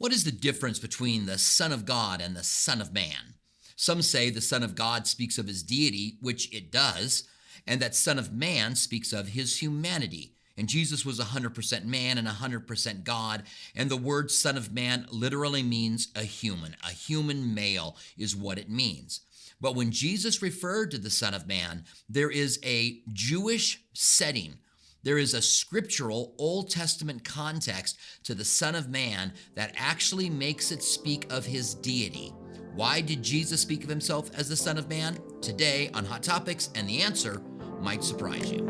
What is the difference between the Son of God and the Son of Man? Some say the Son of God speaks of his deity, which it does, and that Son of Man speaks of his humanity. And Jesus was 100% man and 100% God, and the word Son of Man literally means a human male is what it means. But when Jesus referred to the Son of Man, there is a Jewish setting. There is a scriptural Old Testament context to the Son of Man that actually makes it speak of his deity. Why did Jesus speak of himself as the Son of Man? Today on Hot Topics, and the answer might surprise you.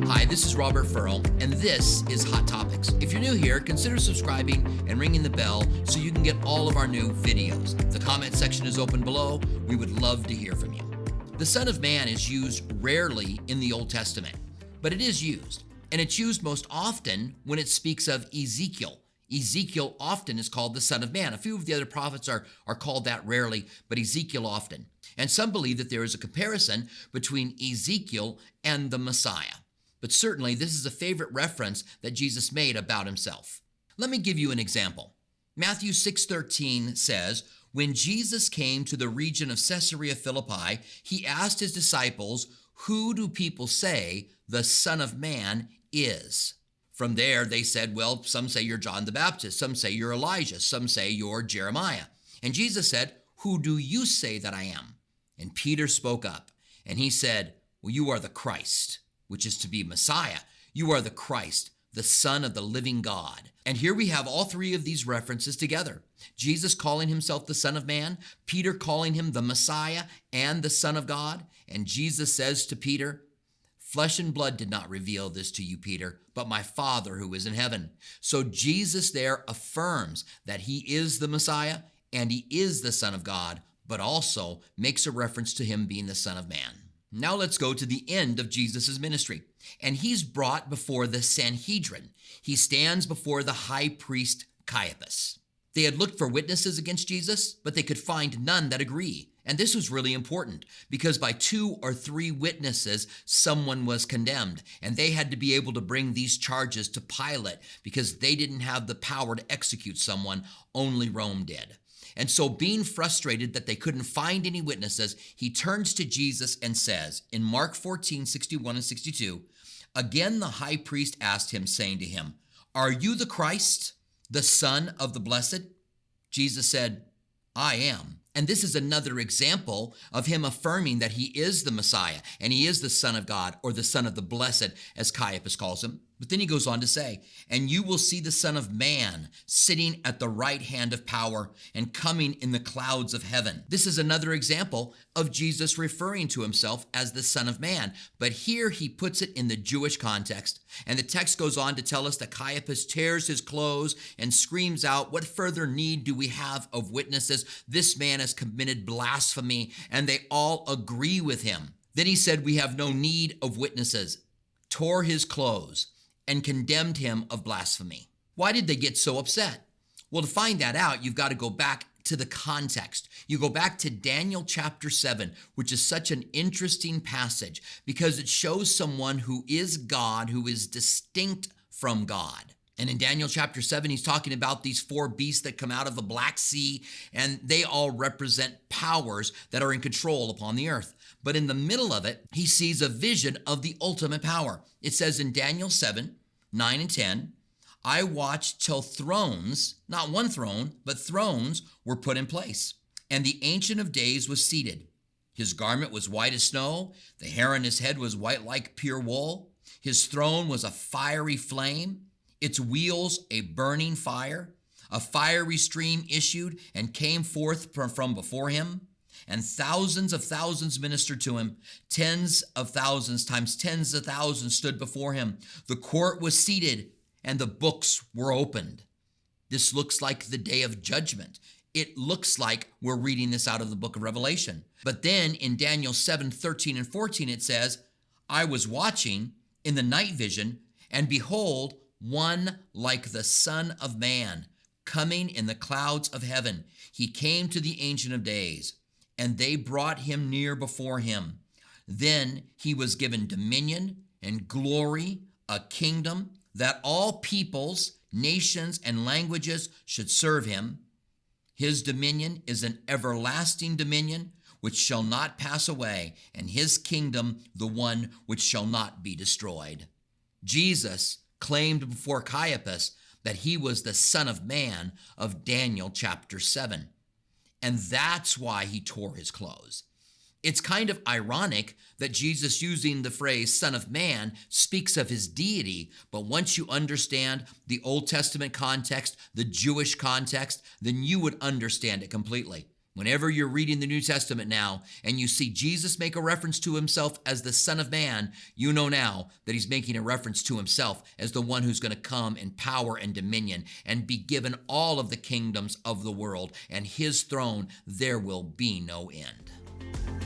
Hi, this is Robert Furrow, and this is Hot Topics. If you're new here, consider subscribing and ringing the bell so you can get all of our new videos. The comment section is open below. We would love to hear from you. The Son of Man is used rarely in the Old Testament, but it is used. And it's used most often when it speaks of Ezekiel. Ezekiel often is called the Son of Man. A few of the other prophets are called that rarely, but Ezekiel often. And some believe that there is a comparison between Ezekiel and the Messiah. But certainly this is a favorite reference that Jesus made about himself. Let me give you an example. Matthew 6:13 says, "When Jesus came to the region of Caesarea Philippi, he asked his disciples, 'Who do people say the Son of Man is?' From there, they said, 'Well, some say you're John the Baptist, some say you're Elijah, some say you're Jeremiah.' And Jesus said, 'Who do you say that I am?' And Peter spoke up, and he said, 'Well, you are the Christ,' which is to be Messiah. You are the Christ, the Son of the living God." And here we have all three of these references together. Jesus calling himself the Son of Man, Peter calling him the Messiah and the Son of God. And Jesus says to Peter, "Flesh and blood did not reveal this to you, Peter, but my Father who is in heaven." So Jesus there affirms that he is the Messiah and he is the Son of God, but also makes a reference to him being the Son of Man. Now let's go to the end of Jesus' ministry. And he's brought before the Sanhedrin. He stands before the high priest Caiaphas. They had looked for witnesses against Jesus, but they could find none that agree. And this was really important because by 2 or 3 witnesses, someone was condemned. And they had to be able to bring these charges to Pilate because they didn't have the power to execute someone, only Rome did. And so being frustrated that they couldn't find any witnesses, he turns to Jesus and says in Mark 14:61 and 62, "Again the high priest asked him, saying to him, 'Are you the Christ, the Son of the Blessed?' Jesus said, 'I am.'" And this is another example of him affirming that he is the Messiah and he is the Son of God, or the Son of the Blessed, as Caiaphas calls him. But then he goes on to say, "And you will see the Son of Man sitting at the right hand of power and coming in the clouds of heaven." This is another example of Jesus referring to himself as the Son of Man. But here he puts it in the Jewish context. And the text goes on to tell us that Caiaphas tears his clothes and screams out, "What further need do we have of witnesses? This man has committed blasphemy." And they all agree with him. Then he said, "We have no need of witnesses," tore his clothes, and condemned him of blasphemy. Why did they get so upset? Well, to find that out, you've got to go back to the context. You go back to Daniel chapter 7, which is such an interesting passage because it shows someone who is God, who is distinct from God. And in Daniel chapter 7, he's talking about these 4 beasts that come out of the Black Sea, and they all represent powers that are in control upon the earth. But in the middle of it, he sees a vision of the ultimate power. It says in Daniel 7:9 and 10, "I watched till thrones," not one throne, but thrones were put in place. "And the Ancient of Days was seated. His garment was white as snow. The hair on his head was white like pure wool. His throne was a fiery flame. Its wheels a burning fire. A fiery stream issued and came forth from before him. And thousands of thousands ministered to him. Tens of thousands times tens of thousands stood before him. The court was seated and the books were opened." This looks like the day of judgment. It looks like we're reading this out of the book of Revelation. But then in Daniel 7:13 and 14, it says, "I was watching in the night vision, and behold, one like the Son of Man, coming in the clouds of heaven. He came to the Ancient of Days, and they brought him near before him. Then he was given dominion and glory, a kingdom, that all peoples, nations, and languages should serve him. His dominion is an everlasting dominion which shall not pass away, and his kingdom the one which shall not be destroyed. Jesus claimed before Caiaphas that he was the Son of Man of Daniel chapter 7. And that's why he tore his clothes. It's kind of ironic that Jesus, using the phrase Son of Man, speaks of his deity, but once you understand the Old Testament context, the Jewish context, then you would understand it completely. Whenever you're reading the New Testament now and you see Jesus make a reference to himself as the Son of Man, you know now that he's making a reference to himself as the one who's going to come in power and dominion and be given all of the kingdoms of the world, and his throne there will be no end.